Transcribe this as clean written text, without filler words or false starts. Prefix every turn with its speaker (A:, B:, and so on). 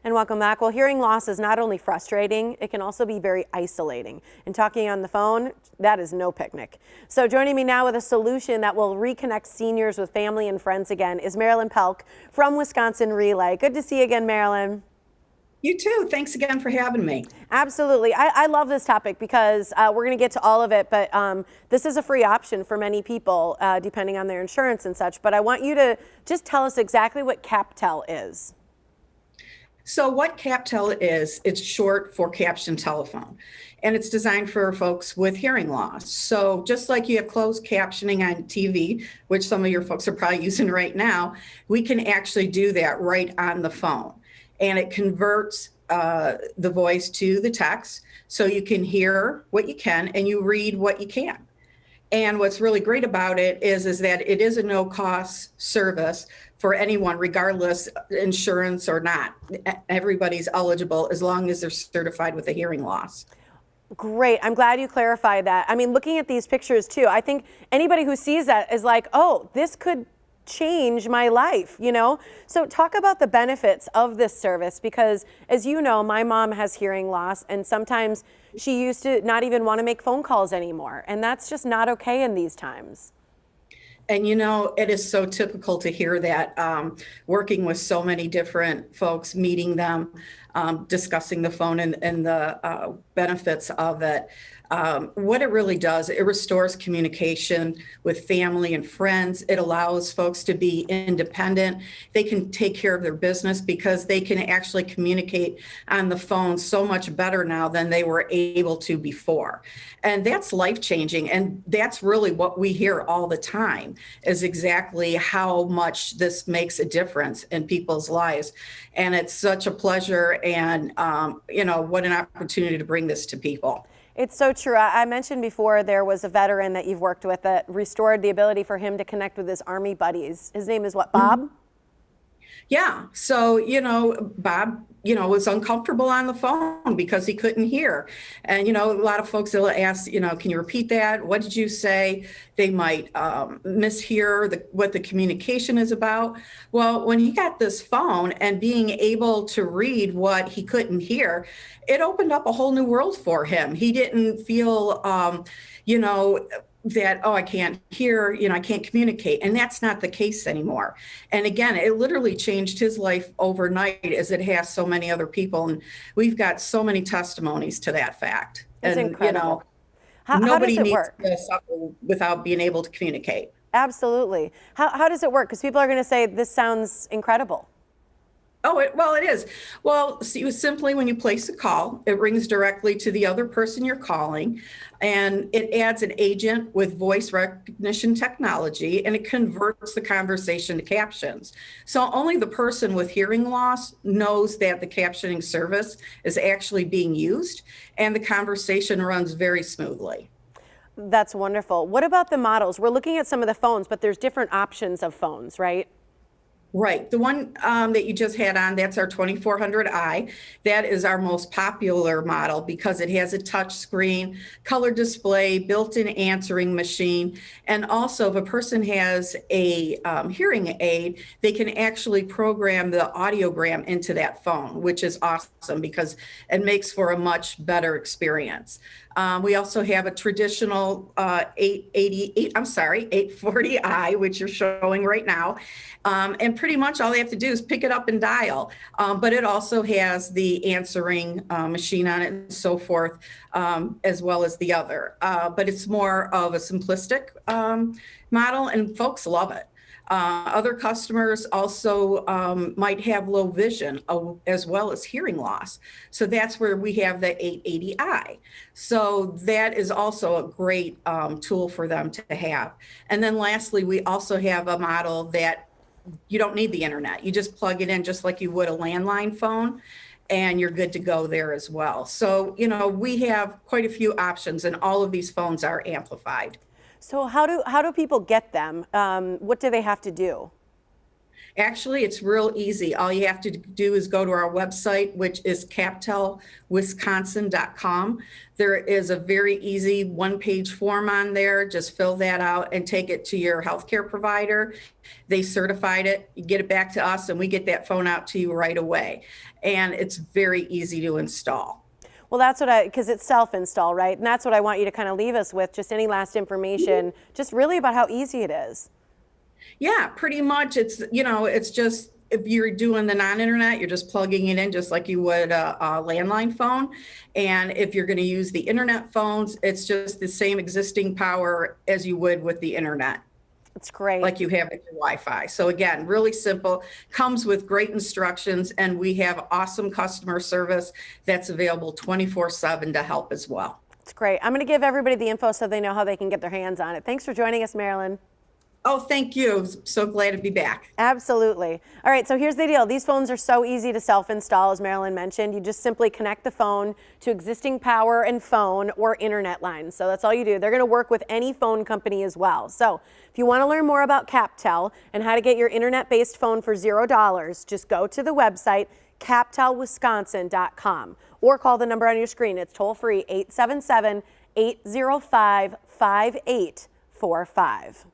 A: And welcome back. Well, hearing loss is not only frustrating, it can also be very isolating. And talking on the phone, that is no picnic. So joining me now with a solution that will reconnect seniors with family and friends again is Marilyn Pelc from Wisconsin Relay. Good to see you again, Marilyn.
B: You too. Thanks again for having me.
A: Absolutely. I love this topic because we're going to get to all of it, but this is a free option for many people depending on their insurance and such. But I want you to just tell us exactly what CapTel is.
B: So what CapTel is, it's short for caption telephone, and it's designed for folks with hearing loss. So just like you have closed captioning on TV, which some of your folks are probably using right now, we can actually do that right on the phone. And it converts the voice to the text, so you can hear what you can and you read what you can. And what's really great about it is that it is a no-cost service for anyone, regardless insurance or not. Everybody's eligible as long as they're certified with a hearing loss.
A: Great. I'm glad you clarified that. I mean, looking at these pictures too, I think anybody who sees that is like, oh, this could change my life, you know? So talk about the benefits of this service, because as you know, my mom has hearing loss, and sometimes she used to not even want to make phone calls anymore. And that's just not okay in these times.
B: And you know, it is so typical to hear that, working with so many different folks, meeting them, discussing the phone and the benefits of it. What it really does, it restores communication with family and friends. It allows folks to be independent. They can take care of their business because they can actually communicate on the phone so much better now than they were able to before. And that's life-changing. And that's really what we hear all the time, is exactly how much this makes a difference in people's lives. And it's such a pleasure, and you know, what an opportunity to bring this to people.
A: It's so true. I mentioned before there was a veteran that you've worked with that restored the ability for him to connect with his Army buddies. His name is what, Bob?
B: Yeah. So, you know, Bob, you know, was uncomfortable on the phone because he couldn't hear. And, you know, a lot of folks will ask, you know, can you repeat that? What did you say? They might mishear what the communication is about. Well, when he got this phone and being able to read what he couldn't hear, it opened up a whole new world for him. He didn't feel, you know, that, oh, I can't hear, you know, I can't communicate. And that's not the case anymore. And again, it literally changed his life overnight, as it has so many other people. And we've got so many testimonies to that fact.
A: It's
B: And,
A: incredible.
B: you know,
A: How does
B: nobody
A: it
B: needs
A: work?
B: to suffer without being able to communicate.
A: Absolutely. How does it work? Because people are going to say, this sounds incredible.
B: Oh, well, it is. Well, see, simply when you place a call, it rings directly to the other person you're calling, and it adds an agent with voice recognition technology, and it converts the conversation to captions. So only the person with hearing loss knows that the captioning service is actually being used, and the conversation runs very smoothly.
A: That's wonderful. What about the models? We're looking at some of the phones, but there's different options of phones, right?
B: Right. The one that you just had on, that's our 2400i. That is our most popular model because it has a touch screen, color display, built-in answering machine. And also, if a person has a hearing aid, they can actually program the audiogram into that phone, which is awesome because it makes for a much better experience. We also have a traditional 840i, which you're showing right now. And pretty much all they have to do is pick it up and dial. But it also has the answering machine on it and so forth, as well as the other. But it's more of a simplistic model, and folks love it. Other customers also might have low vision as well as hearing loss. So that's where we have the 880i. So that is also a great tool for them to have. And then lastly, we also have a model that you don't need the internet. You just plug it in just like you would a landline phone, and you're good to go there as well. So, you know, we have quite a few options, and all of these phones are amplified.
A: So how do people get them? What do they have to do?
B: Actually, it's real easy. All you have to do is go to our website, which is captelwisconsin.com. There is a very easy one-page form on there. Just fill that out and take it to your healthcare provider. They certified it, you get it back to us, and we get that phone out to you right away. And it's very easy to install.
A: Well, that's because it's self-install, right? And that's what I want you to kind of leave us with, just any last information, just really about how easy it is.
B: Yeah, pretty much. It's just, if you're doing the non-internet, you're just plugging it in just like you would a landline phone. And if you're going to use the internet phones, it's just the same existing power as you would with the internet.
A: It's great.
B: Like you have with your Wi-Fi. So again, really simple, comes with great instructions, and we have awesome customer service that's available 24/7 to help as well.
A: It's great. I'm going to give everybody the info so they know how they can get their hands on it. Thanks for joining us, Marilyn.
B: Oh, thank you. So glad to be back.
A: Absolutely. All right, so here's the deal. These phones are so easy to self-install, as Marilyn mentioned. You just simply connect the phone to existing power and phone or internet lines. So that's all you do. They're going to work with any phone company as well. So if you want to learn more about CapTel and how to get your internet-based phone for $0, just go to the website captelwisconsin.com or call the number on your screen. It's toll-free 877-805-5845.